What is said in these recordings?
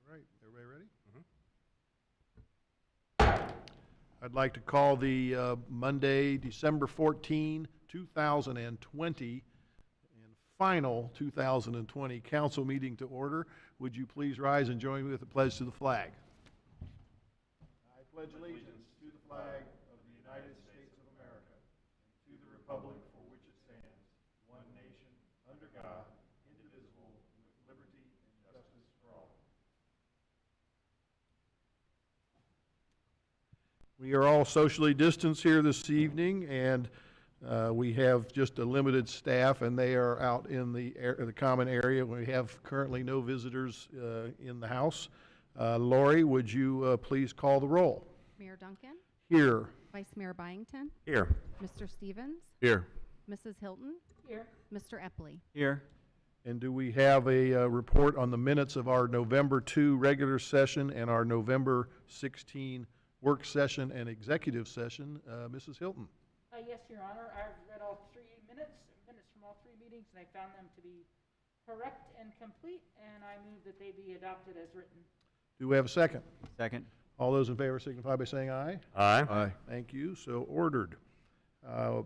All right, everybody ready? I'd like to call the Monday, December 14, 2020, and final 2020 council meeting to order. Would you please rise and join me with the pledge to the flag? I pledge allegiance to the flag of the United States of America and to the republic for which it stands, one nation, under God, indivisible, with liberty and justice for all. We are all socially distanced here this evening, and we have just a limited staff, and they are out in the common area. We have currently no visitors in the house. Lori, would you please call the roll? Mayor Duncan? Here. Vice Mayor Byington? Here. Mr. Stevens? Here. Mrs. Hilton? Here. Mr. Epley? Here. And do we have a report on the minutes of our November 2 regular session and our November 16 work session and executive session? Mrs. Hilton. Yes, Your Honor. I've read all minutes from all three meetings, and I found them to be correct and complete, and I move that they be adopted as written. Do we have a second? Second. All those in favor signify by saying aye. Aye. Aye. Thank you. So ordered. The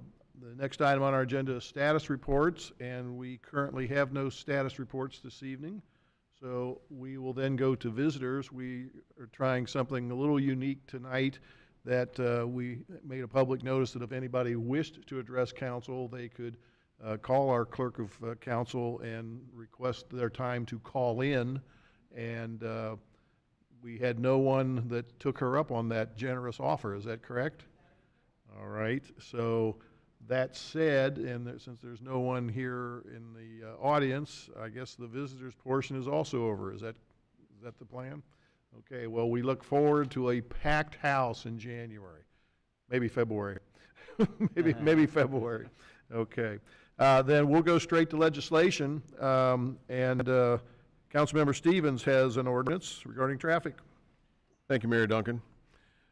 next item on our agenda is status reports, and we currently have no status reports this evening. So we will then go to visitors. We are trying something a little unique tonight, that we made a public notice that if anybody wished to address council, they could call our clerk of council and request their time to call in. And we had no one that took her up on that generous offer. Is that correct? All right. So that said, and since there's no one here in the audience, I guess the visitors portion is also over. Is that the plan? Okay, well, we look forward to a packed house in January, maybe February, maybe February. Okay, then we'll go straight to legislation, and Councilmember Stevens has an ordinance regarding traffic. Thank you, Mayor Duncan.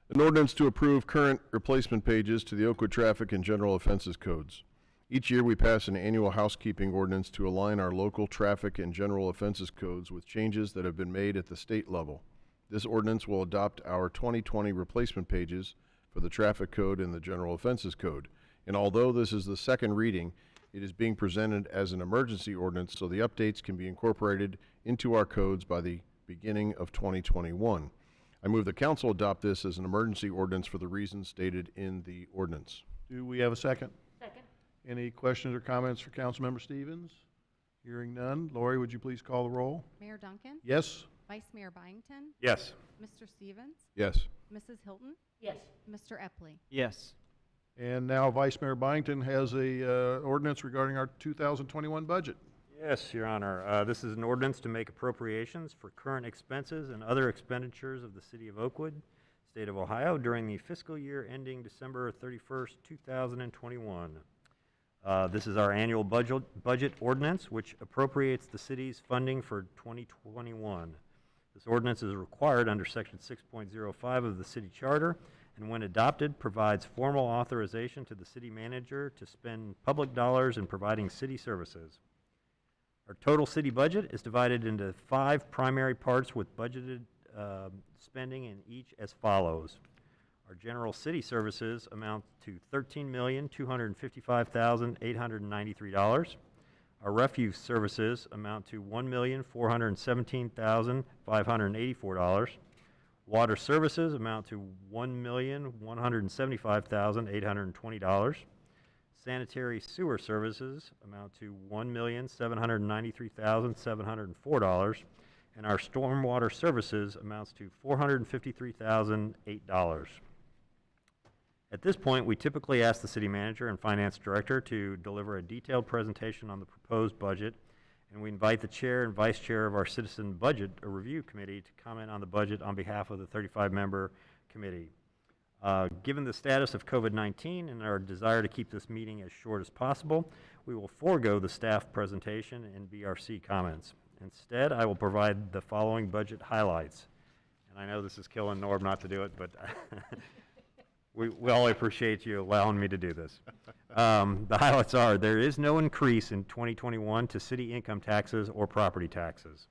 An ordinance to approve current replacement pages to the Oakwood Traffic and General Offenses Codes. Each year we pass an annual housekeeping ordinance to align our local traffic and general offenses codes with changes that have been made at the state level. This ordinance will adopt our 2020 replacement pages for the Traffic Code and the General Offenses Code. And although this is the second reading, it is being presented as an emergency ordinance, so the updates can be incorporated into our codes by the beginning of 2021. I move the council adopt this as an emergency ordinance for the reasons stated in the ordinance. Do we have a second? Second. Any questions or comments for Councilmember Stevens? Hearing none. Lori, would you please call the roll? Mayor Duncan? Yes? Vice Mayor Byington? Yes. Mr. Stevens? Yes. Mrs. Hilton? Yes. Mr. Epley? Yes. And now Vice Mayor Byington has a ordinance regarding our 2021 budget. Yes, Your Honor. This is an ordinance to make appropriations for current expenses and other expenditures of the City of Oakwood, State of Ohio, during the fiscal year ending December 31st, 2021. This is our annual budget ordinance, which appropriates the city's funding for 2021. This ordinance is required under Section 6.05 of the City Charter, and when adopted, provides formal authorization to the city manager to spend public dollars in providing city services. Our total city budget is divided into 5 primary parts with budgeted spending in each as follows. Our general city services amount to $13,255,893. Our refuse services amount to $1,417,584. Water services amount to $1,175,820. Sanitary sewer services amount to $1,793,704. And our stormwater services amounts to $453,008. At this point, we typically ask the city manager and finance director to deliver a detailed presentation on the proposed budget, and we invite the chair and vice chair of our Citizen Budget Review Committee to comment on the budget on behalf of the 35-member committee. Given the status of COVID-19 and our desire to keep this meeting as short as possible, we will forego the staff presentation and BRC comments. Instead, I will provide the following budget highlights. And I know this is killing Norb not to do it, but we all appreciate you allowing me to do this. The highlights are: there is no increase in 2021 to city income taxes or property taxes.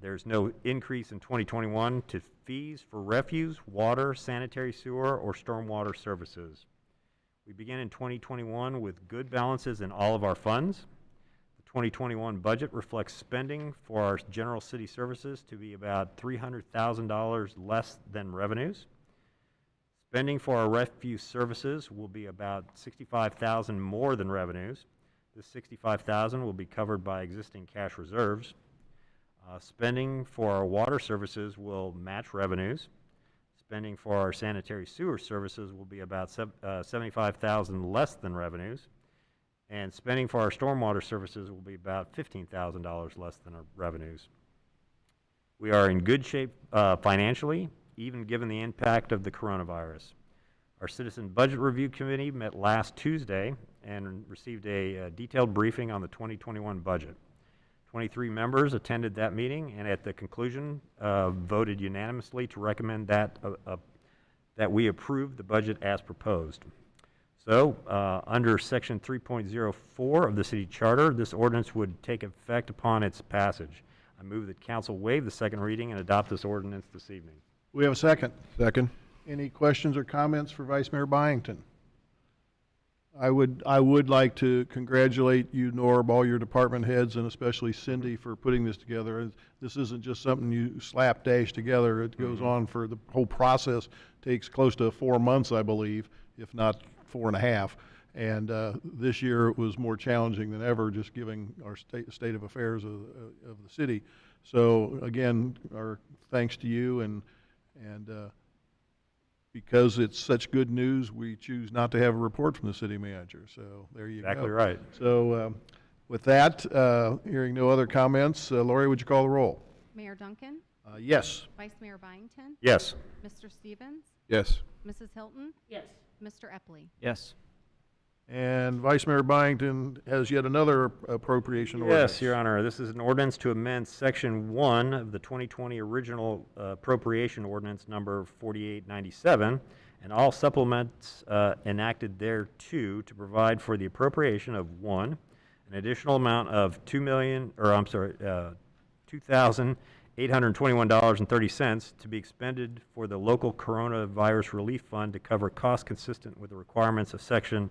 There's no increase in 2021 to fees for refuse, water, sanitary sewer, or stormwater services. We begin in 2021 with good balances in all of our funds. The 2021 budget reflects spending for our general city services to be about $300,000 less than revenues. Spending for our refuse services will be about $65,000 more than revenues. This $65,000 will be covered by existing cash reserves. Spending for our water services will match revenues. Spending for our sanitary sewer services will be about $75,000 less than revenues. And spending for our stormwater services will be about $15,000 less than our revenues. We are in good shape financially, even given the impact of the coronavirus. Our Citizen Budget Review Committee met last Tuesday and received a detailed briefing on the 2021 budget. 23 members attended that meeting, and at the conclusion, voted unanimously to recommend that we approve the budget as proposed. So, under Section 3.04 of the City Charter, this ordinance would take effect upon its passage. I move that council waive the second reading and adopt this ordinance this evening. We have a second. Second. Any questions or comments for Vice Mayor Byington? I would like to congratulate you, Norb, all your department heads, and especially Cindy for putting this together. This isn't just something you slapdash together. It goes on for the whole process, takes close to 4 months, I believe, if not 4.5. And this year it was more challenging than ever, just giving our state of affairs of the city. So again, our thanks to you, and because it's such good news, we choose not to have a report from the city manager. So there you go. Exactly right. So with that, hearing no other comments, Lori, would you call the roll? Mayor Duncan, Yes. Vice Mayor Byington, Yes. Mr. Stevens, Yes. Mrs. Hilton, Yes. Mr. Epley. Yes. And Vice Mayor Byington has yet another appropriation ordinance. Yes, Your Honor. This is an ordinance to amend Section 1 of the 2020 original appropriation ordinance number 4897 and all supplements enacted thereto to provide for the appropriation of, 1, an additional amount of $2,821.30 to be expended for the local coronavirus relief fund to cover costs consistent with the requirements of Section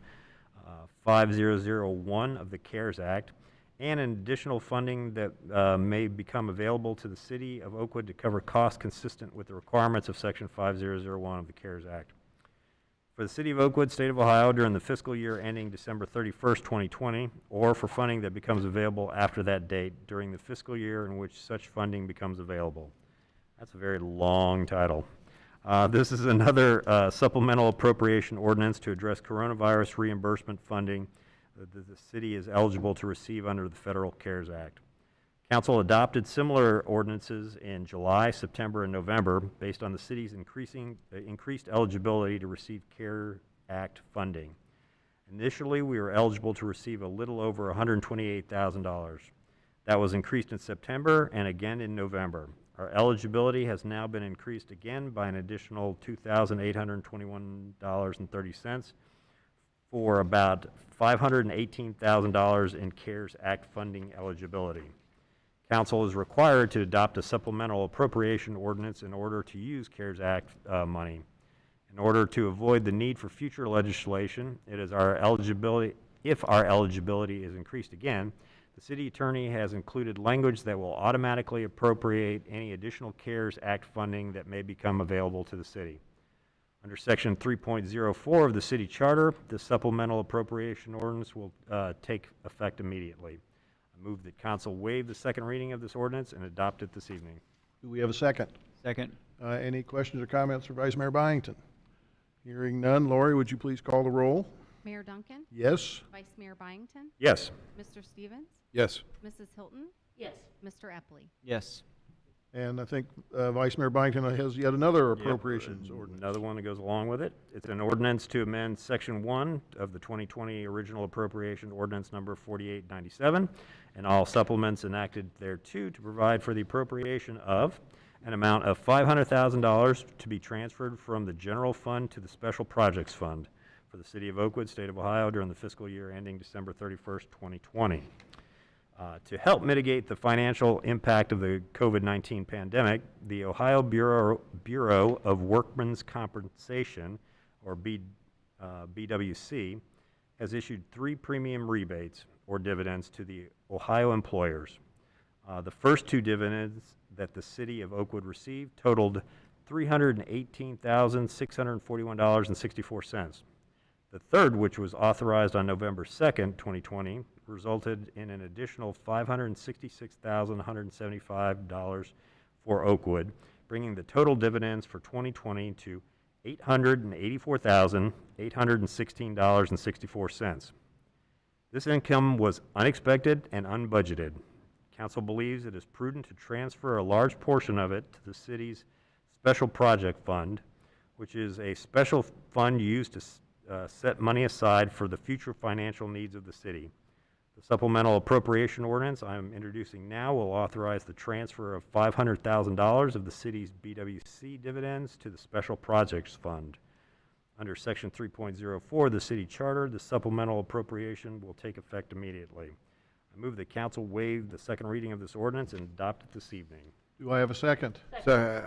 5001 of the CARES Act, and an additional funding that may become available to the City of Oakwood to cover costs consistent with the requirements of Section 5001 of the CARES Act. For the City of Oakwood, State of Ohio, during the fiscal year ending December 31st, 2020, or for funding that becomes available after that date during the fiscal year in which such funding becomes available. That's a very long title. This is another supplemental appropriation ordinance to address coronavirus reimbursement funding that the city is eligible to receive under the Federal CARES Act. Council adopted similar ordinances in July, September, and November based on the city's increased eligibility to receive CARES Act funding. Initially, we were eligible to receive a little over $128,000. That was increased in September and again in November. Our eligibility has now been increased again by an additional $2,821.30 for about $518,000 in CARES Act funding eligibility. Council is required to adopt a supplemental appropriation ordinance in order to use CARES Act money. In order to avoid the need for future legislation, if our eligibility is increased again, the city attorney has included language that will automatically appropriate any additional CARES Act funding that may become available to the city. Under Section 3.04 of the City Charter, the supplemental appropriation ordinance will take effect immediately. I move that council waive the second reading of this ordinance and adopt it this evening. Do we have a second? Second. Any questions or comments for Vice Mayor Byington? Hearing none, Lori, would you please call the roll? Mayor Duncan, Yes. Vice Mayor Byington, Yes. Mr. Stevens, Yes. Mrs. Hilton, Yes. Mr. Epley. Yes. And I think Vice Mayor Byington has yet another Yep, appropriations ordinance. Another one that goes along with it. It's an ordinance to amend Section 1 of the 2020 original appropriation ordinance number 4897 and all supplements enacted thereto to provide for the appropriation of an amount of $500,000 to be transferred from the general fund to the special projects fund for the City of Oakwood, State of Ohio during the fiscal year ending December 31st, 2020. To help mitigate the financial impact of the COVID-19 pandemic, the Ohio Bureau of Workmen's Compensation, or BWC, has issued 3 premium rebates or dividends to the Ohio employers. The first 2 dividends that the city of Oakwood received totaled $318,641.64. The third, which was authorized on November 2nd, 2020, resulted in an additional $566,175 for Oakwood, bringing the total dividends for 2020 to $884,816.64. This income was unexpected and unbudgeted. Council believes it is prudent to transfer a large portion of it to the city's Special Project Fund, which is a special fund used to set money aside for the future financial needs of the city. The supplemental appropriation ordinance I'm introducing now will authorize the transfer of $500,000 of the city's BWC dividends to the Special Projects Fund. Under Section 3.04 of the city charter, the supplemental appropriation will take effect immediately. I move that council waive the second reading of this ordinance and adopt it this evening. Do I have a second? Second.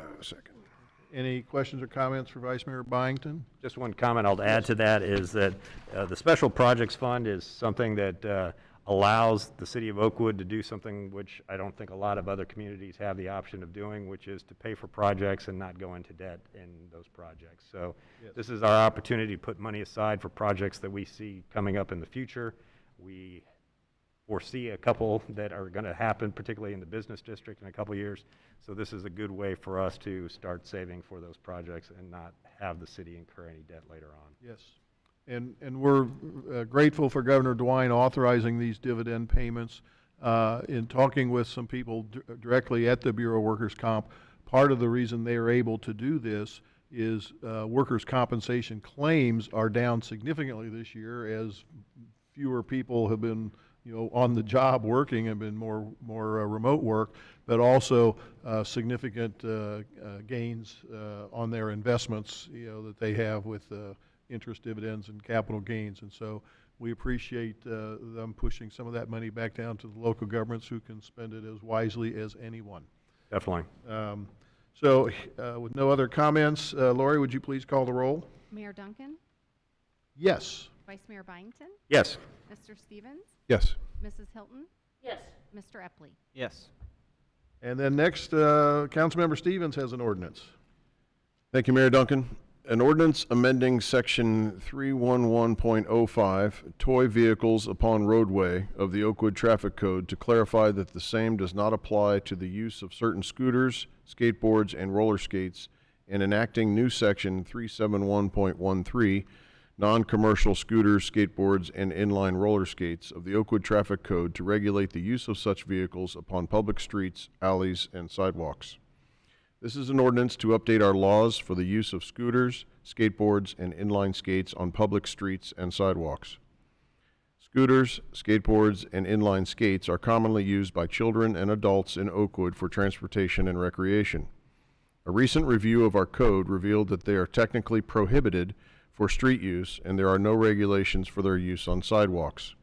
Any questions or comments for Vice Mayor Byington? Just one comment I'll add to that is that the Special Projects Fund is something that allows the city of Oakwood to do something which I don't think a lot of other communities have the option of doing, which is to pay for projects and not go into debt in those projects. So Yes. This is our opportunity to put money aside for projects that we see coming up in the future. We foresee a couple that are going to happen, particularly in the business district in a couple years. So this is a good way for us to start saving for those projects and not have the city incur any debt later on. Yes. And we're grateful for Governor DeWine authorizing these dividend payments. In talking with some people directly at the Bureau of Workers' Comp, part of the reason they are able to do this is workers' compensation claims are down significantly this year as fewer people have been on the job working and been more remote work, but also significant gains on their investments, that they have with interest dividends and capital gains. And so we appreciate them pushing some of that money back down to the local governments who can spend it as wisely as anyone. Definitely. So with no other comments, Lori, would you please call the roll? Mayor Duncan, Yes. Vice Mayor Byington, Yes. Mr. Stevens, Yes. Mrs. Hilton, Yes. Mr. Epley. Yes. And then next, Councilmember Stevens has an ordinance. Thank you, Mayor Duncan. An ordinance amending Section 311.05, toy vehicles upon roadway of the Oakwood Traffic Code to clarify that the same does not apply to the use of certain scooters, skateboards, and roller skates, and enacting new Section 371.13, non-commercial scooters, skateboards, and inline roller skates of the Oakwood Traffic Code to regulate the use of such vehicles upon public streets, alleys, and sidewalks. This is an ordinance to update our laws for the use of scooters, skateboards, and inline skates on public streets and sidewalks. Scooters, skateboards, and inline skates are commonly used by children and adults in Oakwood for transportation and recreation. A recent review of our code revealed that they are technically prohibited for street use, and there are no regulations for their use on sidewalks.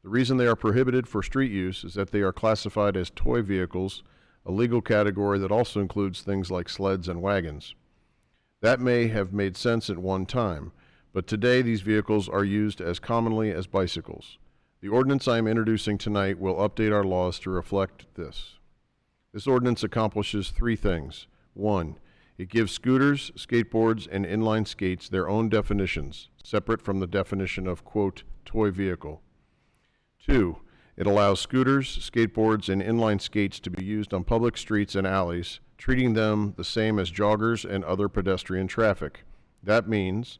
The reason they are prohibited for street use is that they are classified as toy vehicles, a legal category that also includes things like sleds and wagons. That may have made sense at one time, but today these vehicles are used as commonly as bicycles. The ordinance I am introducing tonight will update our laws to reflect this. This ordinance accomplishes 3 things. 1, it gives scooters, skateboards, and inline skates their own definitions, separate from the definition of, quote, toy vehicle. 2, it allows scooters, skateboards, and inline skates to be used on public streets and alleys, treating them the same as joggers and other pedestrian traffic. That means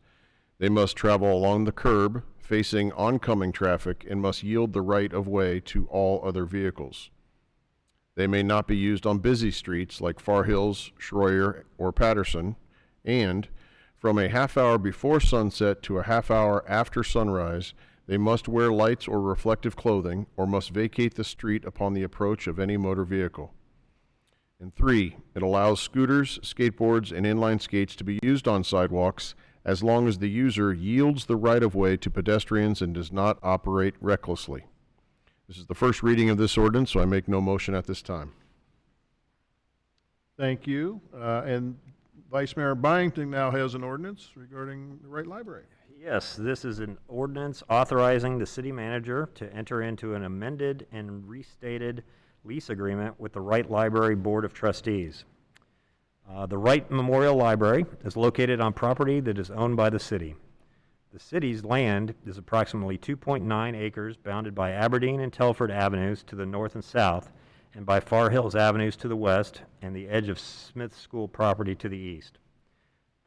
they must travel along the curb, facing oncoming traffic, and must yield the right of way to all other vehicles. They may not be used on busy streets like Far Hills, Schroyer, or Patterson, and from a half hour before sunset to a half hour after sunrise, they must wear lights or reflective clothing or must vacate the street upon the approach of any motor vehicle. And 3, it allows scooters, skateboards, and inline skates to be used on sidewalks as long as the user yields the right of way to pedestrians and does not operate recklessly. This is the first reading of this ordinance, so I make no motion at this time. Thank you. And Vice Mayor Byington now has an ordinance regarding the Wright Library. Yes, this is an ordinance authorizing the city manager to enter into an amended and restated lease agreement with the Wright Library Board of Trustees. The Wright Memorial Library is located on property that is owned by the city. The city's land is approximately 2.9 acres, bounded by Aberdeen and Telford Avenues to the north and south, and by Far Hills Avenues to the west, and the edge of Smith School property to the east.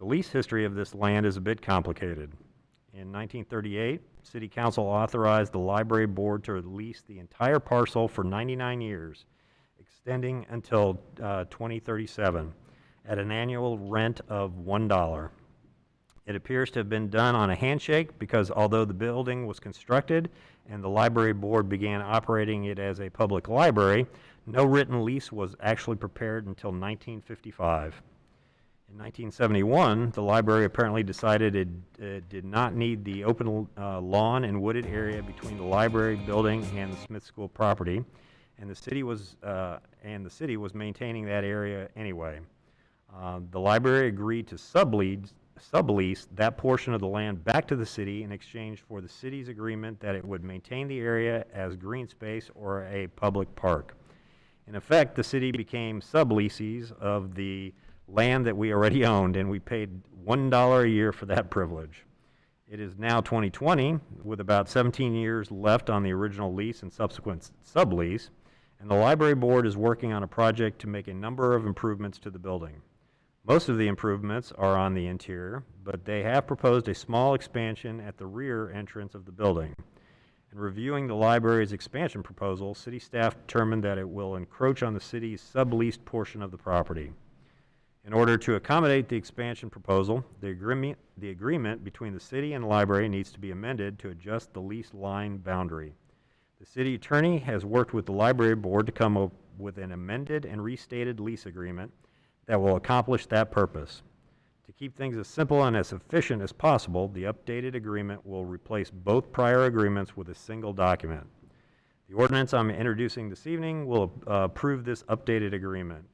The lease history of this land is a bit complicated. In 1938, City Council authorized the library board to lease the entire parcel for 99 years, extending until 2037, at an annual rent of $1. It appears to have been done on a handshake because although the building was constructed and the library board began operating it as a public library, no written lease was actually prepared until 1955. In 1971, the library apparently decided it did not need the open lawn and wooded area between the library building and the Smith School property, and the city was maintaining that area anyway. The library agreed to sublease that portion of the land back to the city in exchange for the city's agreement that it would maintain the area as green space or a public park. In effect, the city became subleasees of the land that we already owned, and we paid $1 a year for that privilege. It is now 2020, with about 17 years left on the original lease and subsequent sublease, and the library board is working on a project to make a number of improvements to the building. Most of the improvements are on the interior, but they have proposed a small expansion at the rear entrance of the building. In reviewing the library's expansion proposal, city staff determined that it will encroach on the city's subleased portion of the property. In order to accommodate the expansion proposal, the agreement between the city and the library needs to be amended to adjust the lease line boundary. The city attorney has worked with the library board to come up with an amended and restated lease agreement that will accomplish that purpose. To keep things as simple and as efficient as possible, the updated agreement will replace both prior agreements with a single document. The ordinance I'm introducing this evening will approve this updated agreement.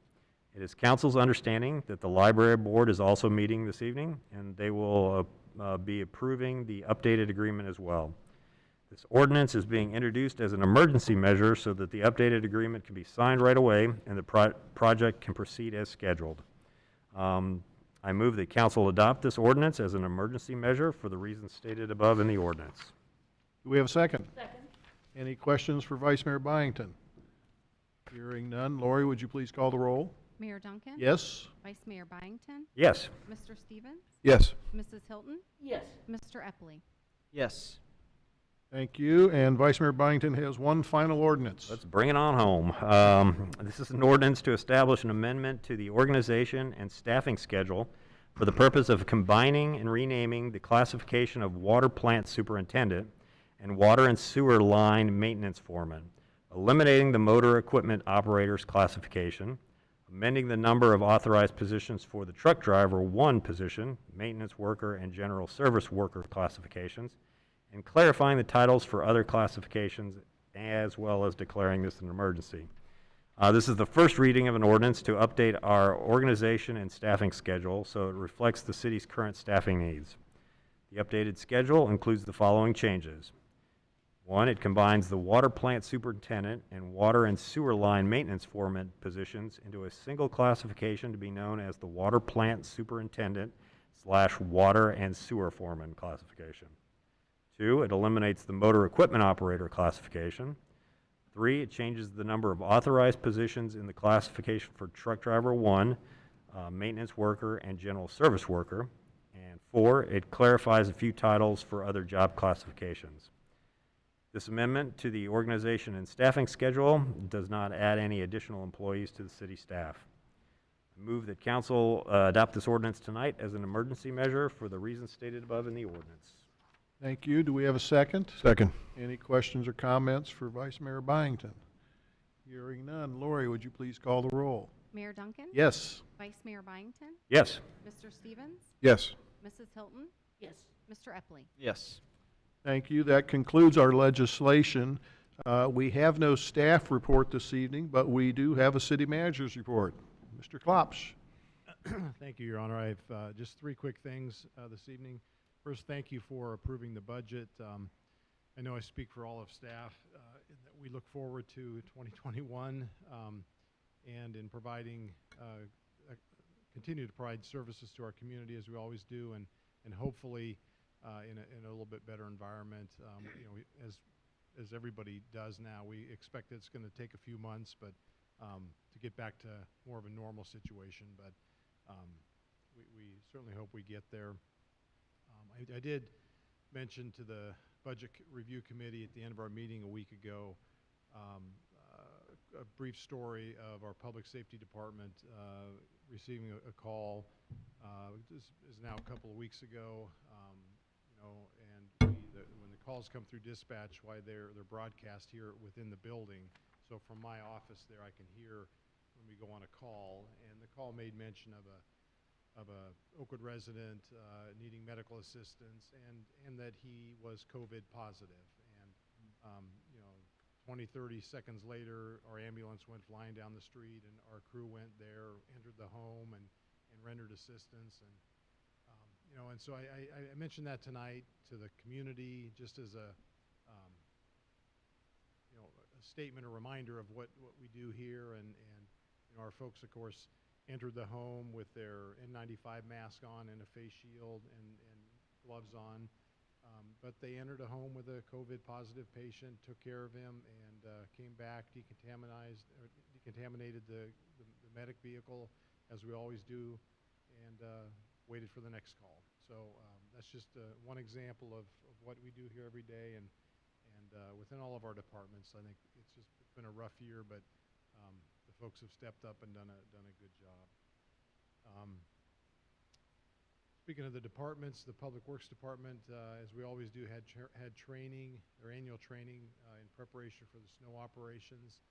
It is council's understanding that the library board is also meeting this evening, and they will be approving the updated agreement as well. This ordinance is being introduced as an emergency measure so that the updated agreement can be signed right away and the project can proceed as scheduled. I move that council adopt this ordinance as an emergency measure for the reasons stated above in the ordinance. Do we have a second? Second. Any questions for Vice Mayor Byington? Hearing none. Lori, would you please call the roll? Mayor Duncan? Yes? Vice Mayor Byington? Yes. Mr. Stevens? Yes. Mrs. Hilton? Yes. Mr. Epley? Yes. Thank you. And Vice Mayor Byington has one final ordinance. Let's bring it on home. This is an ordinance to establish an amendment to the organization and staffing schedule for the purpose of combining and renaming the classification of water plant superintendent and water and sewer line maintenance foreman, eliminating the motor equipment operators classification, amending the number of authorized positions for the truck driver 1 position, maintenance worker and general service worker classifications, and clarifying the titles for other classifications, as well as declaring this an emergency. This is the first reading of an ordinance to update our organization and staffing schedule so it reflects the city's current staffing needs. The updated schedule includes the following changes. 1, it combines the water plant superintendent and water and sewer line maintenance foreman positions into a single classification to be known as the water plant superintendent / water and sewer foreman classification. 2, it eliminates the motor equipment operator classification. 3, it changes the number of authorized positions in the classification for truck driver 1, maintenance worker, and general service worker. And 4, it clarifies a few titles for other job classifications. This amendment to the organization and staffing schedule does not add any additional employees to the city staff. I move that council adopt this ordinance tonight as an emergency measure for the reasons stated above in the ordinance. Thank you. Do we have a second? Second. Any questions or comments for Vice Mayor Byington? Hearing none. Lori, would you please call the roll? Mayor Duncan? Yes? Vice Mayor Byington? Yes. Mr. Stevens? Yes. Mrs. Hilton? Yes. Mr. Epley? Yes. Thank you. That concludes our legislation. We have no staff report this evening, but we do have a city manager's report. Mr. Klopsch. Thank you, Your Honor. I have just three quick things this evening. First, thank you for approving the budget. I know I speak for all of staff in that we look forward to 2021 and in providing, continue to provide services to our community as we always do, and hopefully in a little bit better environment. You know, as everybody does now, we expect it's going to take a few months, but to get back to more of a normal situation. But we certainly hope we get there. I did mention to the Budget Review Committee at the end of our meeting a week ago a brief story of our Public Safety Department receiving a call. This is now a couple of weeks ago, you know, and when the calls come through dispatch, why they're broadcast here within the building. So from my office there, I can hear when we go on a call, and the call made mention of a Oakwood resident needing medical assistance, and that he was COVID positive. And you know, 20, 30 seconds later, our ambulance went flying down the street, and our crew went there, entered the home, and rendered assistance. And you know, and so I mentioned that tonight to the community, just as a you know, a statement, a reminder of what we do here. And you know, our folks, of course, entered the home with their N95 mask on and a face shield and gloves on. But they entered a home with a COVID positive patient, took care of him, and came back, decontaminated the medic vehicle, as we always do, and waited for the next call. So that's just one example of what we do here every day, and within all of our departments. I think it's been a rough year, but the folks have stepped up and done a good job. Speaking of the departments, the Public Works Department, as we always do, had training, their annual training in preparation for the snow operations.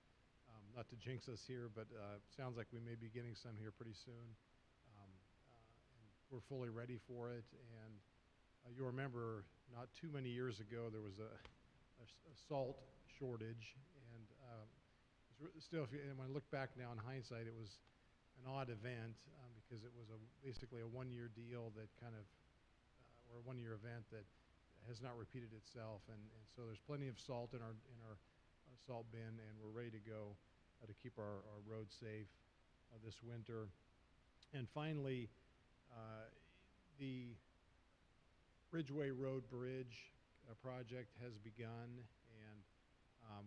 Not to jinx us here, but sounds like we may be getting some here pretty soon. And we're fully ready for it. And you'll remember not too many years ago there was a salt shortage, and still, when I look back now in hindsight, it was an odd event because it was basically a one-year deal that kind of, or a one-year event that has not repeated itself. And so there's plenty of salt in our salt bin, and we're ready to go to keep our roads safe this winter. And finally, the Ridgeway Road Bridge project has begun, and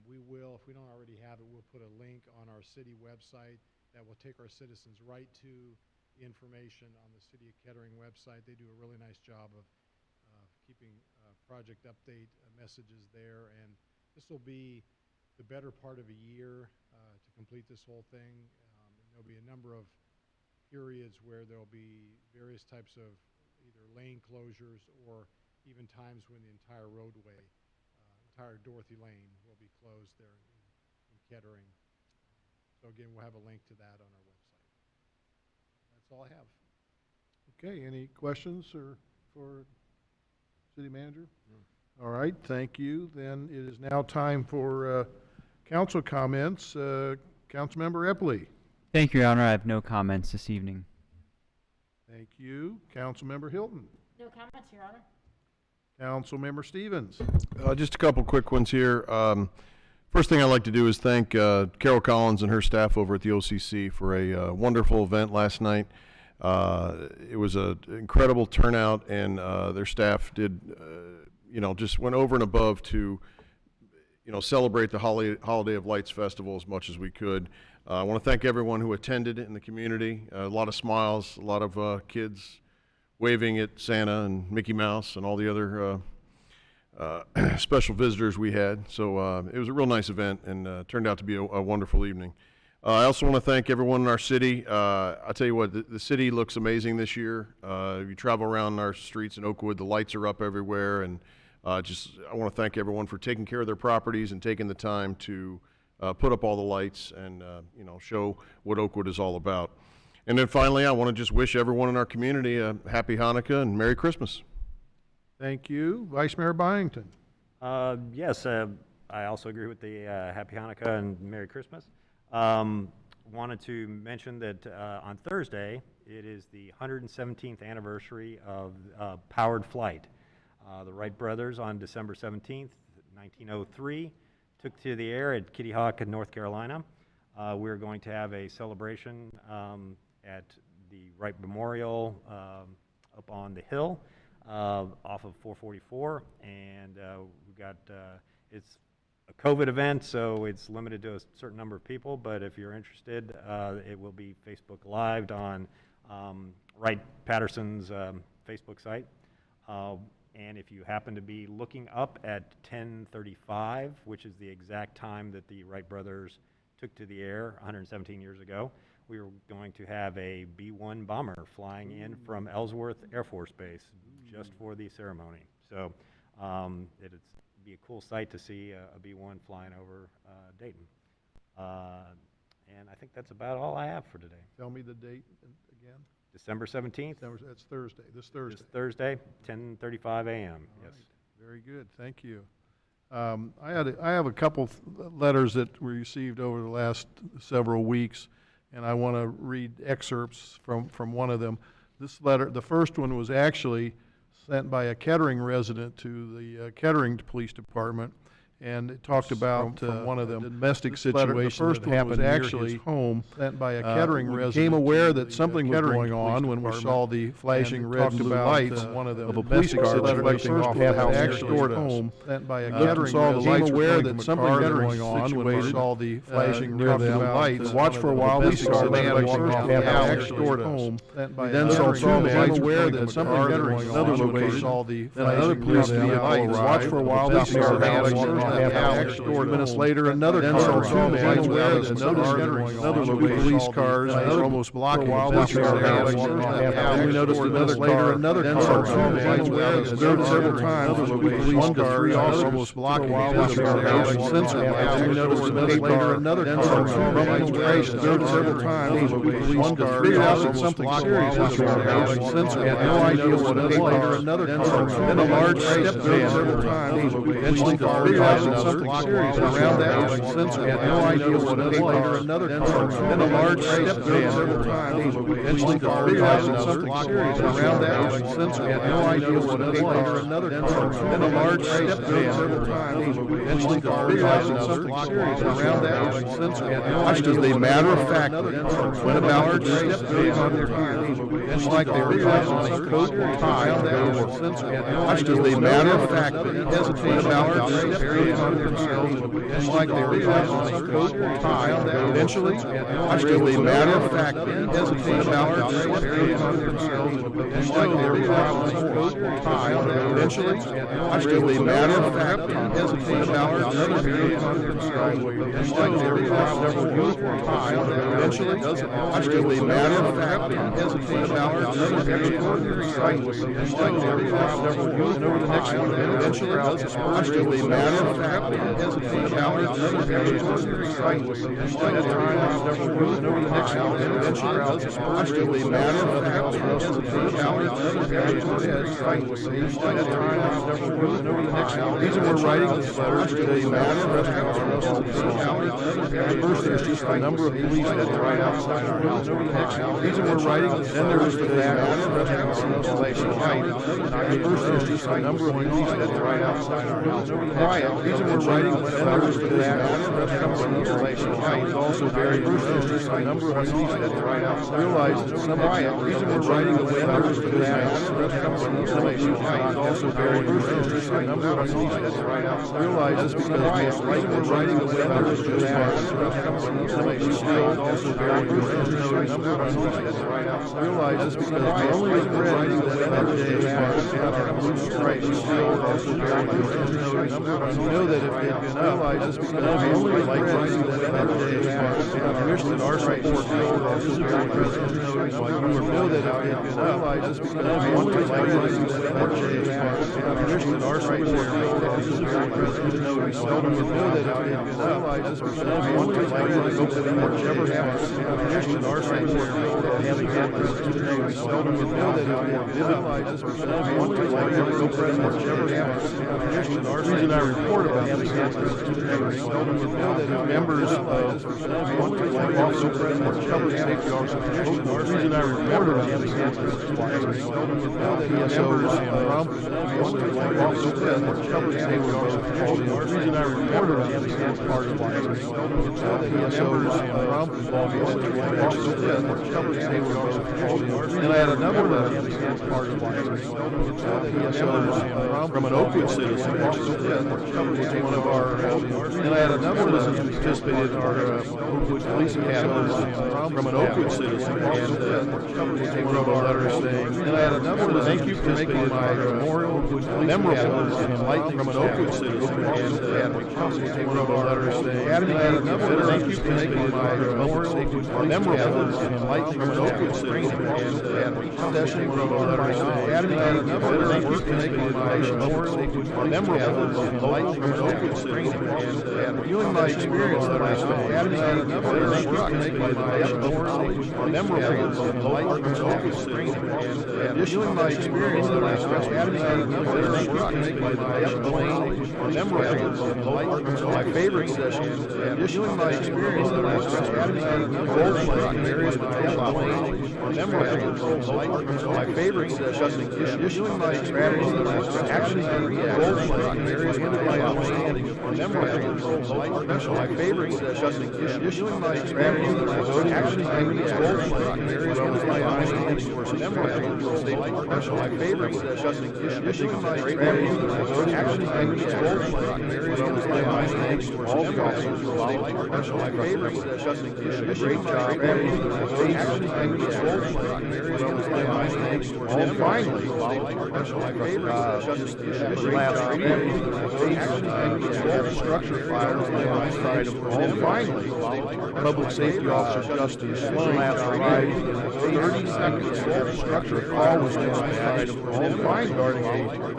we will, if we don't already have it, we'll put a link on our city website that will take our citizens right to the information on the City of Kettering website. They do a really nice job of keeping project update messages there, and this will be the better part of a year to complete this whole thing. And there'll be a number of periods where there'll be various types of either lane closures or even times when the entire roadway, entire Dorothy Lane will be closed there in Kettering. So again, we'll have a link to that on our website. That's all I have. Okay, any questions for City Manager? No. All right, thank you. Then it is now time for council comments. Councilmember Epley. Thank you, Your Honor. I have no comments this evening. Thank you. Councilmember Hilton. No comments, Your Honor. Councilmember Stevens. Just a couple quick ones here. First thing I'd like to do is thank Carol Collins and her staff over at the OCC for a wonderful event last night. It was an incredible turnout, and their staff did, you know, just went over and above to, you know, celebrate the Holiday of Lights Festival as much as we could. I want to thank everyone who attended in the community. A lot of smiles, a lot of kids waving at Santa and Mickey Mouse and all the other special visitors we had. So it was a real nice event, and turned out to be a wonderful evening. I also want to thank everyone in our city. I'll tell you what, the city looks amazing this year. If you travel around our streets in Oakwood, the lights are up everywhere, and I want to thank everyone for taking care of their properties and taking the time to put up all the lights and you know, show what Oakwood is all about. And then finally, I want to just wish everyone in our community a happy Hanukkah and Merry Christmas. Thank you. Vice Mayor Byington. Yes, I also agree with the Happy Hanukkah and Merry Christmas. Wanted to mention that on Thursday, it is the 117th anniversary of powered flight. The Wright brothers on December 17th, 1903, took to the air at Kitty Hawk in North Carolina. We're going to have a celebration at the Wright Memorial up on the hill off of 444, and we've got, it's a COVID event, so it's limited to a certain number of people, but if you're interested, it will be Facebook Lived on Wright Patterson's Facebook site. And if you happen to be looking up at 10:35, which is the exact time that the Wright brothers took to the air 117 years ago, we were going to have a B-1 bomber flying in from Ellsworth Air Force Base just for the ceremony. So it'd be a cool sight to see a B-1 flying over Dayton. And I think that's about all I have for today. Tell me the date again. December 17th, That's Thursday, this Thursday. this Thursday, 10:35 a.m. All Yes. right. Very good, thank you. I have a couple letters that we received over the last several weeks, and I want to read excerpts from one of them. This letter, the first one was actually sent by a Kettering resident to the Kettering Police Department, and it talked about from one of them domestic situation that happened near his home, sent by a Kettering resident. Became aware that something was going on when we saw the flashing red and blue lights of a police car reflecting off the house next door to us. Sent by a Kettering resident. Became aware that something was going on when we saw the flashing red and blue lights. Watch for a while. Police car reflecting off the house next door to us. We then saw two men aware that something was going on. Another location. Then another police vehicle arrived. Watch for a while. Police car reflecting next door. 2 minutes later, another car arrived. Another police cars, almost blocking this car. We noticed another car. Another car arrived. Several times, police cars almost blocking this car. We noticed another car. Another car arrived. Several times, police cars figured out that something serious was going on. Since we had no idea what it was, another car. Then a large step van. Several times, eventually figured out that something serious around that. Since we had no idea what it was, another car. Then a large step van. Several times, eventually figured out that something serious around that. Since we had no idea what it was, another car. Then a large step van. Several times, eventually figured out that something serious around that. Since we had no idea. Just as a matter of fact, went about the step van on their hands. It's like they realized on a coat or tie on that. Since we had no idea. Just as a matter of fact, they hesitated about the step van on their hands. It's like they realized on a coat or tie on that. Eventually, just as a matter of fact, they hesitated about the step van on their hands. It's like they realized on a coat or tie on that. Eventually, just as a matter of fact, they hesitated about the step van on their hands. It's like they realized on a coat or tie on that. Eventually, just as a matter of fact, they hesitated about the step van on their hands. It's like they realized on a coat or tie on that. Eventually, just as a matter of fact, they hesitated about the step van on their hands. It's like they realized on a coat or tie on that. Eventually, just as a matter of fact, they hesitated about the step van on their hands. It's like they realized on a coat or tie on that. These were writing this letter to a matter of fact. First, there's just a number of police that are right outside our house. These were writing, then there was the matter of installation height. First, there's just a number of police that are right outside our house. Quiet. These were writing, then there was the matter of installation height. Also very first, there's just a number of police that are right outside. Realized that some quiet. These were writing, then there was the matter of installation height. Also very first, there's just a number of police that are right outside. Realized this because these were writing, then there was the matter of installation height. Also very first, there's just a number of police that are right outside. Realized this because the only regret is that that day our blue stripes still also very first. We know that if it had been realized this because the only regret is that that day I wish that our support still also very first. We know that if it had been realized this because the only regret is that that day I wish that our support still also very first. We seldom would know that if it had been realized this because the only regret is that whatever happens, I wish that our support still having happened. We seldom would know that if it had been realized this because the only regret is that whatever happens, I wish that our reason I report report about these incidents. Members of officer president, public safety officer, the reason I reported on these incidents is members of officer president, public safety officer, the reason I reported on these incidents part of my members of officer president, public safety officer, and I had a number of these part of my from an Oakwood citizen, which is one of our, and I had a number of them participated in our Oakwood Police Academy from an Oakwood citizen, and wrote a letter saying, and I had a number of them thank you for making my memorial memorable and enlightening from an Oakwood citizen, and wrote a letter saying, and I had a number of them thank you for making my memorial memorable and enlightening from an Oakwood citizen, and session wrote a letter saying, and I had a number of them thank you for making my memorable memorable and enlightening from an Oakwood citizen, and reviewing my experience that I spent, and I had a number of them struck me by my memorable and enlightening from an Oakwood citizen, and reviewing my experience that I spent, and I had a number of them struck me by my memorable and enlightening from my favorite sessions, and reviewing my experience that I spent, and I had a number of them struck me areas between memorable my favorite sessions, issuing my strategy that I spent, actually role playing areas with my understanding of memorable my favorite sessions, issuing my strategy that I spent, actually role playing areas with my understanding of memorable my favorite sessions, issuing my strategy that I spent, actually role playing areas with my understanding of all the officers my favorite sessions, great job, actually role playing areas with my understanding of all finally, my favorite structure fires alongside of all finally, public safety officer Justin Sloan arrived in 30 seconds. Structure fire was alongside of all finally, guarding a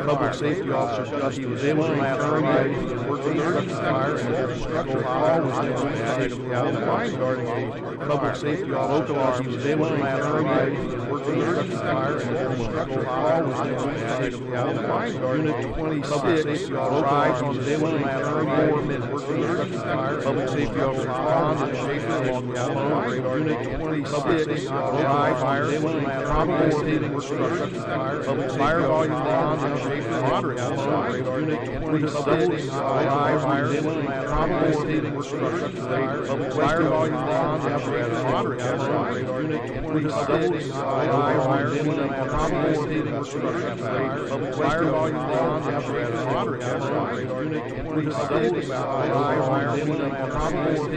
public safety officer Justin Sloan arrived in 30 seconds. Structure fire was alongside of all finally, guarding a public safety officer Justin Sloan arrived in 30 seconds. Structure fire was alongside of all finally, Unit 26 arrives on the Sloan after 4 minutes. Public safety officer Tom and Schaefer along with Sloan. Unit 26 arrives on the Sloan after 4 minutes. Public fire volume Tom and Schaefer moderate. Unit 26 arrives on the Sloan after 4 minutes. Public fire volume Tom and Schaefer moderate. Unit 26 arrives on the Sloan after 4 minutes. Public fire volume Tom and Schaefer moderate. Unit 26 arrives on the Sloan after 4 minutes.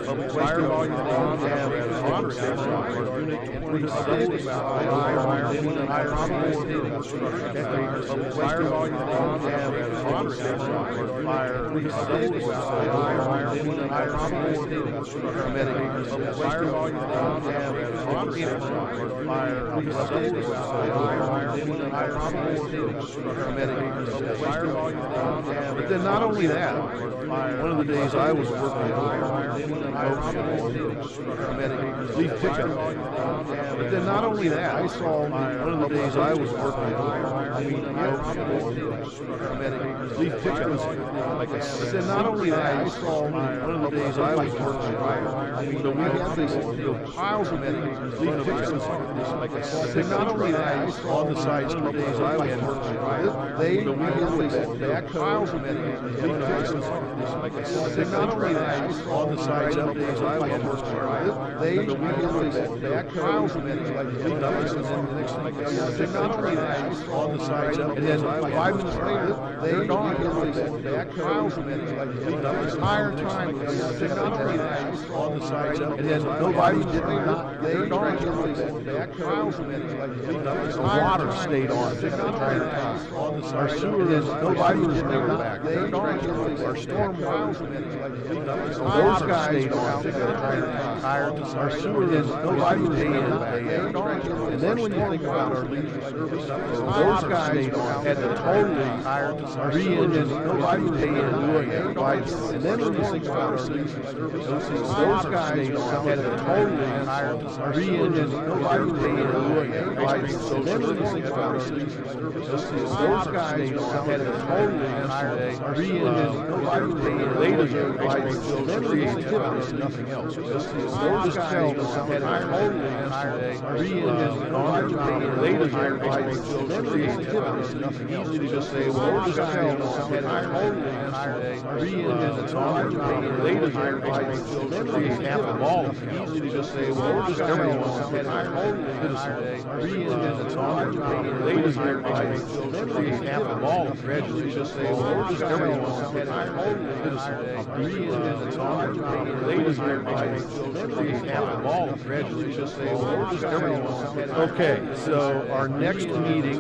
Public fire volume Tom and Schaefer moderate. Unit 26 arrives on the Sloan after 4 minutes. Public fire volume Tom and Schaefer moderate. Fire 26 arrives on the Sloan after 4 minutes. Paramedic public fire volume Tom and Schaefer moderate. Fire 26 arrives on the Sloan after 4 minutes. Paramedic fire volume Tom and Schaefer. But then not only that, one of the days I was working paramedic leaf pickup. But then not only that, I saw one of the days I was working paramedic leaf pickup. But then not only that, I saw one of the days I was working so we had these piles of leaf pickups. But not only that, I saw on the sides 2 days I was working we had these back piles of leaf pickups. But not only that, on the sides of days I was working we had these back piles of leaf pickups. And then the next thing, not only that, on the sides of, and then 5 minutes later, they're gone. Back piles of leaf pickups. The entire time, not only that, on the sides of, and then nobody did not, they're gone. Back piles of leaf pickups. The water stayed on the entire time. Our sewer is, nobody was there back. They're gone. Our storm piles of leaf pickups. Those guys out there tired. Our sewer is, nobody was there back. They're gone. And then when you think about our leisure service, those guys had to totally re-engine, nobody was there doing it. And then when you think about our leisure service, those guys had to totally re-engine, nobody was there doing it. And then when you think about our leisure service, those guys had to totally yesterday, they deserve ice cream filled with creativity, nothing else. Just tell them had a total yesterday, they deserve ice cream filled with creativity, nothing else. You just say, well, we're just telling them had a total yesterday, they deserve ice cream filled with creativity, half of all. Easy to just say, well, we're just everyone had a total yesterday, they deserve ice cream filled with creativity, half of all. Gradually just say, well, we're just everyone had a total yesterday, they deserve ice cream filled with creativity, half of all. Gradually just say, well, we're just everyone had a total. Okay, so our next meeting,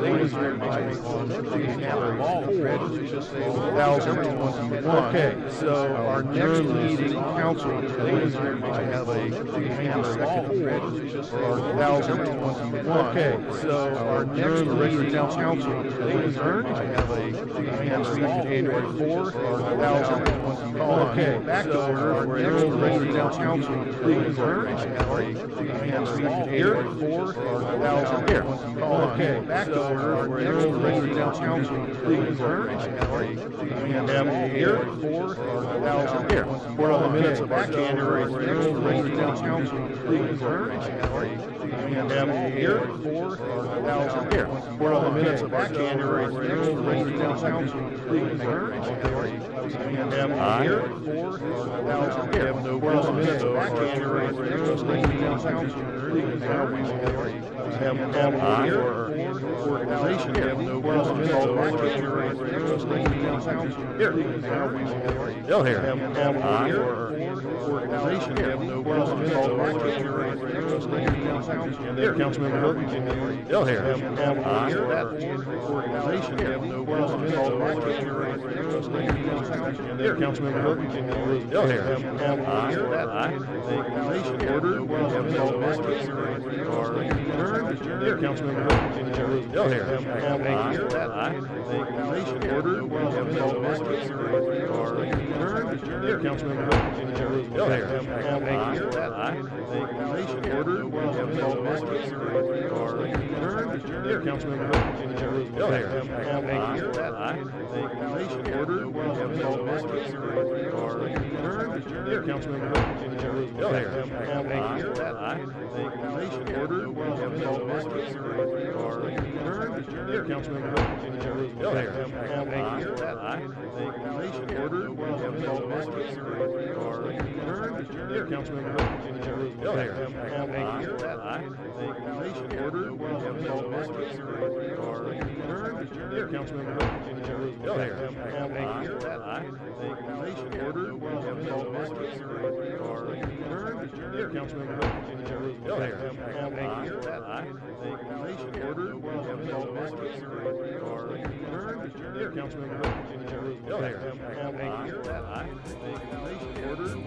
they deserve ice cream filled with creativity, half of all. Gradually just say, well, 2021. Okay, so our next meeting, council, they deserve to have a second gradually just say, well, 2021. Okay, so our next regular town council, they deserve to have a January 4th, 2021. Okay, back to order. Our next regular town council, they deserve to have a January 4th, 2021. Okay, back to order. Our next regular town council, they deserve to have a January 4th, 2021. For all the minutes of our January 6th regular town council, they deserve to have a January 4th, 2021. For all the minutes of our January 6th regular town council, they deserve to have a January 4th, 2021. We have no minutes of our January 6th regular town council, they deserve to have organization. We have no minutes of our January 6th regular town council, they'll hear organization. We have no minutes of our January 6th regular town council, and there, Councilmember Hilton, can you, they'll hear that organization. We have no minutes of our January 6th regular town council, and there, Councilmember Hilton, can you, they'll hear that organization order. We have no minutes there, Councilmember Hilton, can you, they'll hear that organization order. We have no minutes there, Councilmember Hilton, can you, they'll hear that organization order. We have no minutes there, Councilmember Hilton, can you, they'll hear that organization order. We have no minutes there, Councilmember Hilton, can you, they'll hear that organization order. We have no minutes there, Councilmember Hilton, can you, they'll hear that organization order. We have no minutes there, Councilmember Hilton, can you, they'll hear that organization order. We have no minutes there, Councilmember Hilton, can you, they'll hear that organization order. We have no minutes there, Councilmember Hilton, can you, they'll hear that organization order. We have no minutes there, Councilmember Hilton, can you, they'll hear that organization order.